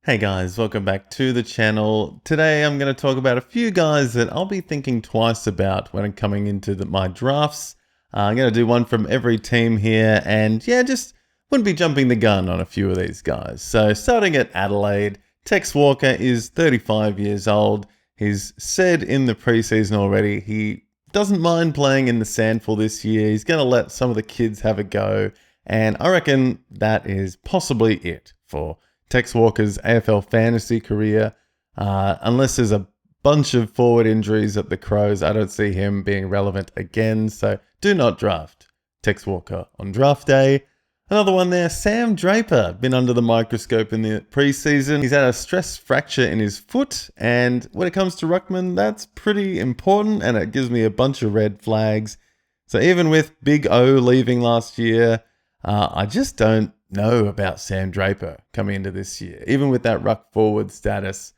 Hey guys, welcome back to the channel. Today I'm going to talk about a few guys that I'll be thinking twice about when I'm coming into my drafts. I'm going to do one from every team here and yeah, just wouldn't be jumping the gun on a few of these guys. So starting at Adelaide, Tex Walker is 35 years old. He's said in the preseason already he doesn't mind playing in the SANFL this year. He's going to let some of the kids have a go, and I reckon that is possibly it for Tex Walker's AFL fantasy career. Unless there's a bunch of forward injuries at the Crows, I don't see him being relevant again. So do not draft Tex Walker on draft day. Another one there, Sam Draper, been under the microscope in the preseason. He's had a stress fracture in his foot, and when it comes to ruckman, that's pretty important, and it gives me a bunch of red flags. So even with Big O leaving last year, I just don't know about Sam Draper coming into this year. Even with that ruck forward status,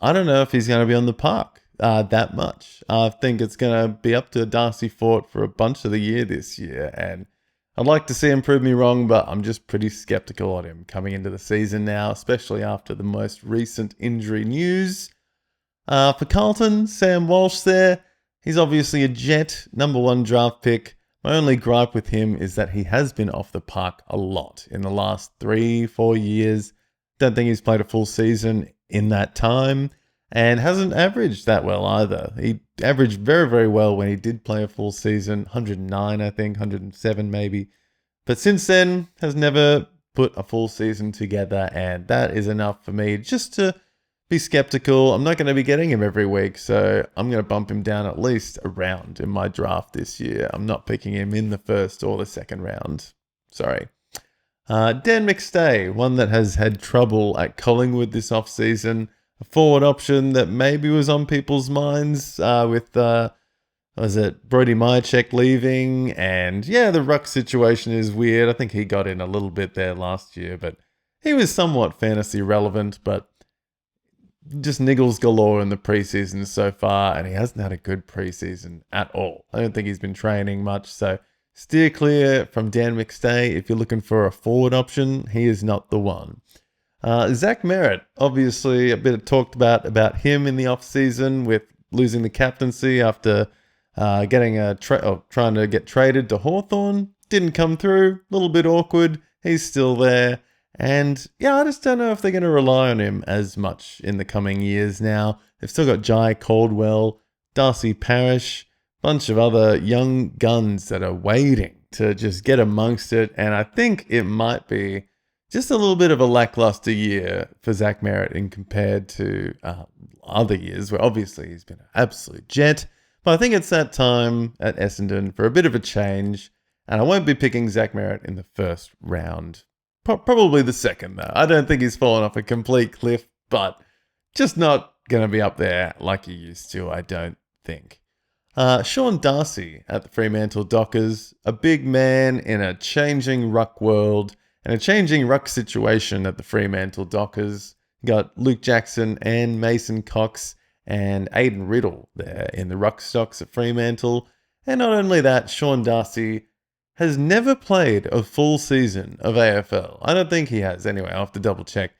I don't know if he's going to be on the park that much. I think it's going to be up to Darcy Fort for a bunch of the year this year, and I'd like to see him prove me wrong, but I'm just pretty skeptical on him coming into the season now, especially after the most recent injury news. For Carlton, Sam Walsh there, he's obviously a Jet, #1 draft pick. My only gripe with him is that he has been off the park a lot in the last 3-4 years. Don't think he's played a full season in that time and hasn't averaged that well either. He averaged very, very well when he did play a full season, 109, I think, 107 maybe. But since then, has never put a full season together, and that is enough for me just to be skeptical. I'm not going to be getting him every week, so I'm going to bump him down at least a round in my draft this year. I'm not picking him in the first or the second round. Sorry. Dan McStay, one that has had trouble at Collingwood this offseason. A forward option that maybe was on people's minds with, was it Brody Myercheck leaving? And yeah, the ruck situation is weird. I think he got in a little bit there last year, but he was somewhat fantasy relevant, but just niggles galore in the preseason so far, and he hasn't had a good preseason at all. I don't think he's been training much, so steer clear from Dan McStay. If you're looking for a forward option, he is not the one. Zach Merritt, obviously a bit talked about him in the offseason with losing the captaincy after getting trying to get traded to Hawthorn. Didn't come through, a little bit awkward. He's still there. And yeah, I just don't know if they're going to rely on him as much in the coming years now. They've still got Jai Caldwell, Darcy Parish, bunch of other young guns that are waiting to just get amongst it. And I think it might be just a little bit of a lackluster year for Zach Merritt in compared to other years where obviously he's been an absolute jet. But I think it's that time at Essendon for a bit of a change. And I won't be picking Zach Merritt in the first round. Probably the second, though. I don't think he's fallen off a complete cliff, but just not going to be up there like he used to, I don't think. Sean Darcy at the Fremantle Dockers, a big man in a changing ruck world and a changing ruck situation at the Fremantle Dockers. Got Luke Jackson and Mason Cox and Aiden Riddle there in the ruck stocks at Fremantle. And not only that, Sean Darcy has never played a full season of AFL. I don't think he has. Anyway, I'll have to double check.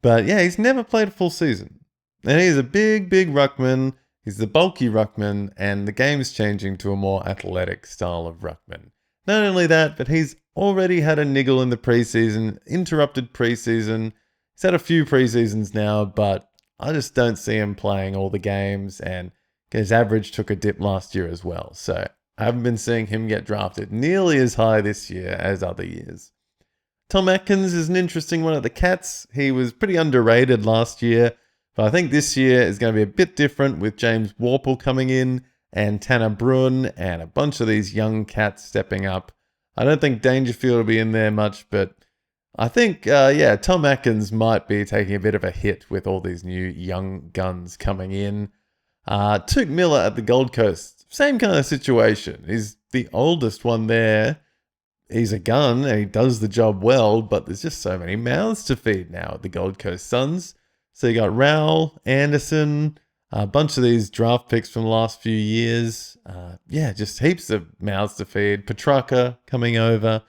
But yeah, he's never played a full season. And he's a big, big ruckman. He's the bulky ruckman, and the game's changing to a more athletic style of ruckman. Not only that, but he's already had a niggle in the preseason, interrupted preseason. He's had a few preseasons now, but I just don't see him playing all the games, and his average took a dip last year as well. So I haven't been seeing him get drafted nearly as high this year as other years. Tom Atkins is an interesting one at the Cats. He was pretty underrated last year, but I think this year is going to be a bit different with James Warple coming in and Tanner Bruin and a bunch of these young Cats stepping up. I don't think Dangerfield will be in there much, but I think, Tom Atkins might be taking a bit of a hit with all these new young guns coming in. Took Miller at the Gold Coast. Same kind of situation. He's the oldest one there. He's a gun and he does the job well, but there's just so many mouths to feed now at the Gold Coast Suns. So you got Rowell, Anderson, a bunch of these draft picks from the last few years. Just heaps of mouths to feed. Petrarca coming over.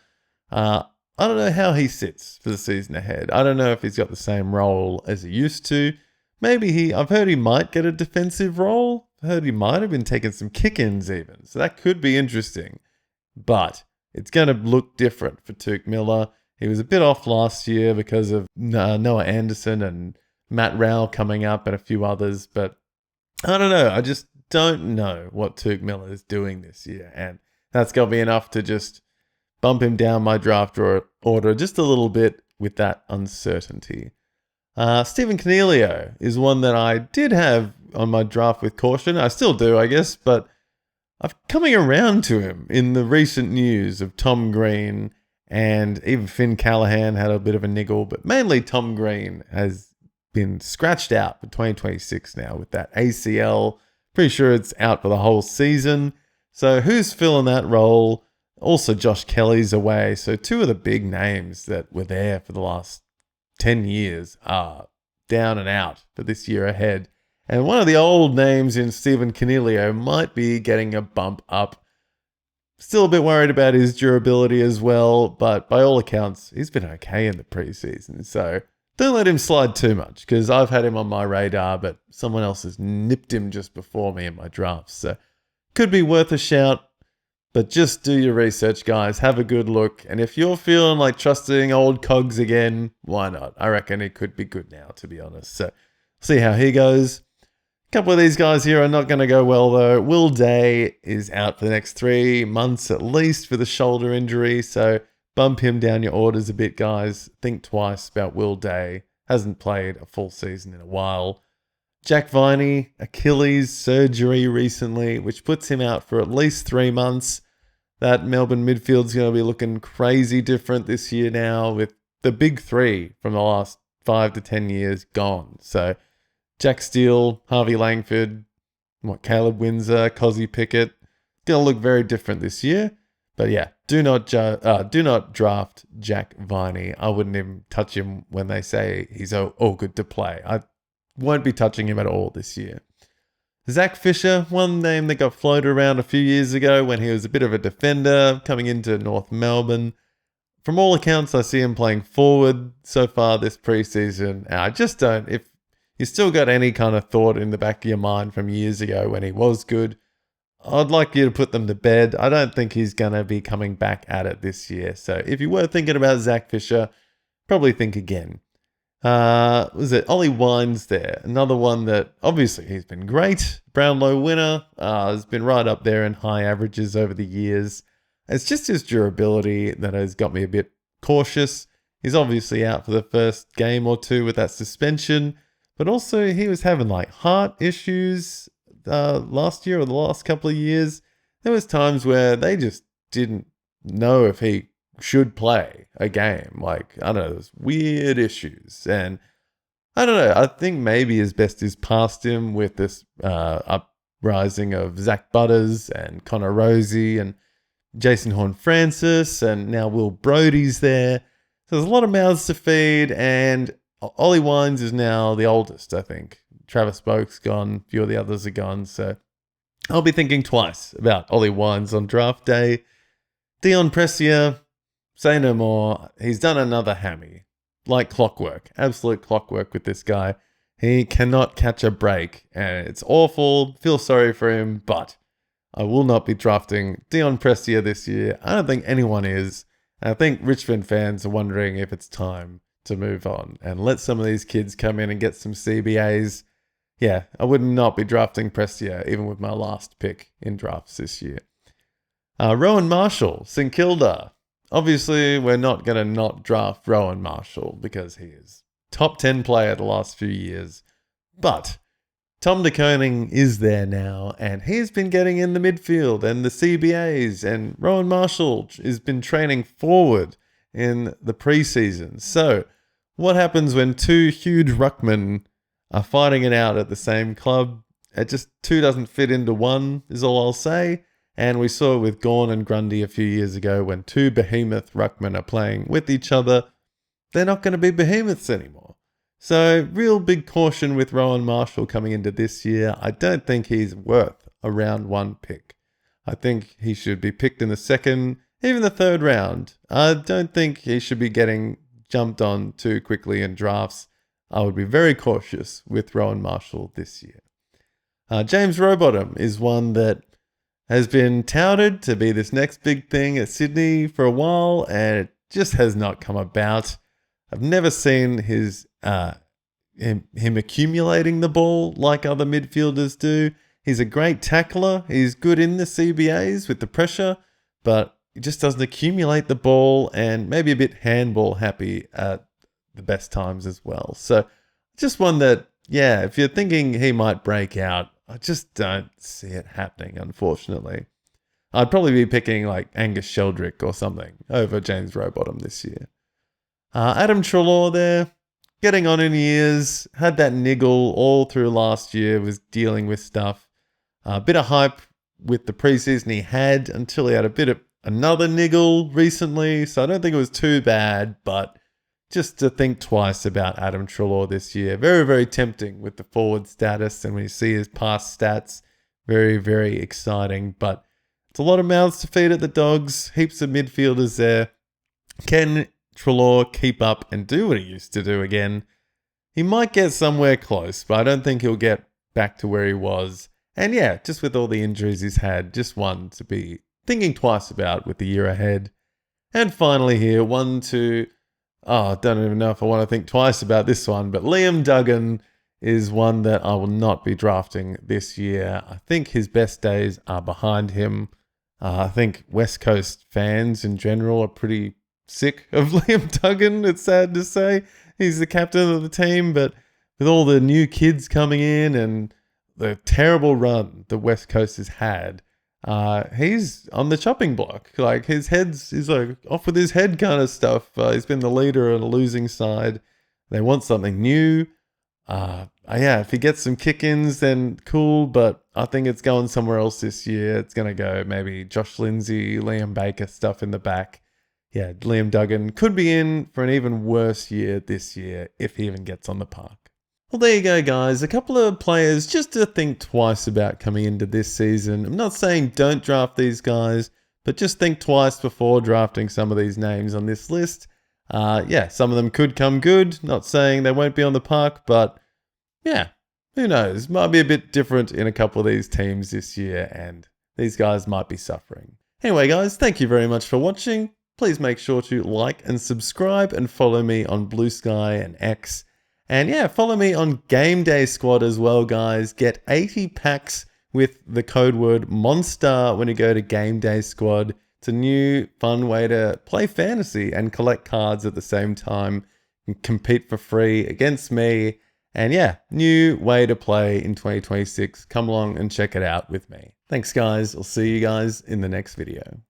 I I don't know how he sits for the season ahead. I don't know if he's got the same role as he used to. Maybe I've heard he might get a defensive role. I heard he might have been taking some kick-ins even. So that could be interesting. But it's going to look different for Tuke Miller. He was a bit off last year because of Noah Anderson and Matt Rowell coming up and a few others. But I don't know. I just don't know what Tuke Miller is doing this year. And that's got to be enough to just bump him down my draft order just a little bit with that uncertainty. Stephen Cornelio is one that I did have on my draft with caution. I still do, I guess, but I'm coming around to him in the recent news of Tom Green, and even Finn Callahan had a bit of a niggle, but mainly Tom Green has been scratched out for 2026 now with that ACL. Pretty sure it's out for the whole season. So who's filling that role? Also, Josh Kelly's away. So two of the big names that were there for the last 10 years are down and out for this year ahead. And one of the old names in Stephen Cornelio might be getting a bump up. Still a bit worried about his durability as well, but by all accounts, he's been okay in the preseason. So don't let him slide too much, because I've had him on my radar, but someone else has nipped him just before me in my drafts. So could be worth a shout. But just do your research, guys. Have a good look. And if you're feeling like trusting old Cogs again, why not? I reckon it could be good now, to be honest. So see how he goes. A couple of these guys here are not going to go well, though. Will Day is out for the next 3 months at least with a shoulder injury. So bump him down your orders a bit, guys. Think twice about Will Day. Hasn't played a full season in a while. Jack Viney, Achilles surgery recently, which puts him out for at least 3 months. That Melbourne midfield's going to be looking crazy different this year now, with the big three from the last 5 to 10 years gone. So Jack Steele, Harvey Langford, Caleb Windsor, Cozzy Pickett. Going to look very different this year. But yeah, do not draft Jack Viney. I wouldn't even touch him when they say he's all good to play. I won't be touching him at all this year. Zach Fisher, one name that got floated around a few years ago when he was a bit of a defender coming into North Melbourne. From all accounts, I see him playing forward so far this preseason. And I just don't. If you still got any kind of thought in the back of your mind from years ago when he was good, I'd like you to put them to bed. I don't think he's going to be coming back at it this year. So if you were thinking about Zach Fisher, probably think again. Was it Ollie Wines there? Another one that obviously he's been great. Brownlow winner. Has been right up there in high averages over the years. It's just his durability that has got me a bit cautious. He's obviously out for the first game or two with that suspension, but also he was having like heart issues last year or the last couple of years. There was times where they just didn't know if he should play a game. Like, I don't know, there's weird issues. And I don't know, I think maybe his best is past him with this uprising of Zach Butters and Connor Rosie and Jason Horn-Francis, and now Will Brody's there. So there's a lot of mouths to feed, and Ollie Wines is now the oldest, I think. Travis Boak's gone, a few of the others are gone, so I'll be thinking twice about Ollie Wines on draft day. Dion Prestia, say no more. He's done another hammy. Like clockwork. Absolute clockwork with this guy. He cannot catch a break, and it's awful. Feel sorry for him, but I will not be drafting Dion Prestia this year. I don't think anyone is. I think Richmond fans are wondering if it's time to move on and let some of these kids come in and get some CBAs. Yeah, I would not be drafting Prestia even with my last pick in drafts this year. Rowan Marshall, St Kilda. Obviously, we're not going to not draft Rowan Marshall because he is top 10 player the last few years. But Tom De Koning is there now, and he's been getting in the midfield and the CBAs, and Rowan Marshall has been training forward in the preseason. So what happens when two huge ruckmen are fighting it out at the same club? It just two doesn't fit into one is all I'll say. And we saw it with Gawn and Grundy a few years ago when two behemoth ruckmen are playing with each other. They're not going to be behemoths anymore. So real big caution with Rowan Marshall coming into this year. I don't think he's worth a round one pick. I think he should be picked in the second even the third round. I don't think he should be getting jumped on too quickly in drafts. I would be very cautious with Rowan Marshall this year. James Rowbottom is one that has been touted to be this next big thing at Sydney for a while, and it just has not come about. I've never seen him accumulating the ball like other midfielders do. He's a great tackler. He's good in the CBAs with the pressure, but he just doesn't accumulate the ball, and maybe a bit handball happy at the best times as well. So just one that, yeah, if you're thinking he might break out, I just don't see it happening, unfortunately. I'd probably be picking like Angus Sheldrick or something over James Rowbottom this year. Adam Treloar there, getting on in years, had that niggle all through last year, was dealing with stuff. A bit of hype with the preseason he had until he had a bit of another niggle recently, so I don't think it was too bad, but just to think twice about Adam Treloar this year. Very, very tempting with the forward status, and when you see his past stats, very, very exciting, but it's a lot of mouths to feed at the Dogs, heaps of midfielders there. Can Treloar keep up and do what he used to do again? He might get somewhere close, but I don't think he'll get back to where he was. And yeah, just with all the injuries he's had, just one to be thinking twice about with the year ahead. And finally here, I don't even know if I want to think twice about this one, but Liam Duggan is one that I will not be drafting this year. I think his best days are behind him. I think West Coast fans in general are pretty sick of Liam Duggan, it's sad to say. He's the captain of the team, but with all the new kids coming in and the terrible run the West Coast has had, he's on the chopping block. Like he's like off with his head kind of stuff. He's been the leader on a losing side. They want something new. Yeah, if he gets some kick-ins, then cool, but I think it's going somewhere else this year. It's going to go maybe Josh Lindsay, Liam Baker stuff in the back. Yeah, Liam Duggan could be in for an even worse year this year if he even gets on the park. Well, there you go, guys. A couple of players just to think twice about coming into this season. I'm not saying don't draft these guys, but just think twice before drafting some of these names on this list. Yeah, some of them could come good. Not saying they won't be on the park, but yeah, who knows? Might be a bit different in a couple of these teams this year, and these guys might be suffering. Anyway, guys, thank you very much for watching. Please make sure to like and subscribe and follow me on Blue Sky and X. And yeah, follow me on Game Day Squad as well, guys. Get 80 packs with the code word MONSTAR when you go to Game Day Squad. It's a new fun way to play fantasy and collect cards at the same time and compete for free against me. And yeah, new way to play in 2026. Come along and check it out with me. Thanks, guys. I'll see you guys in the next video.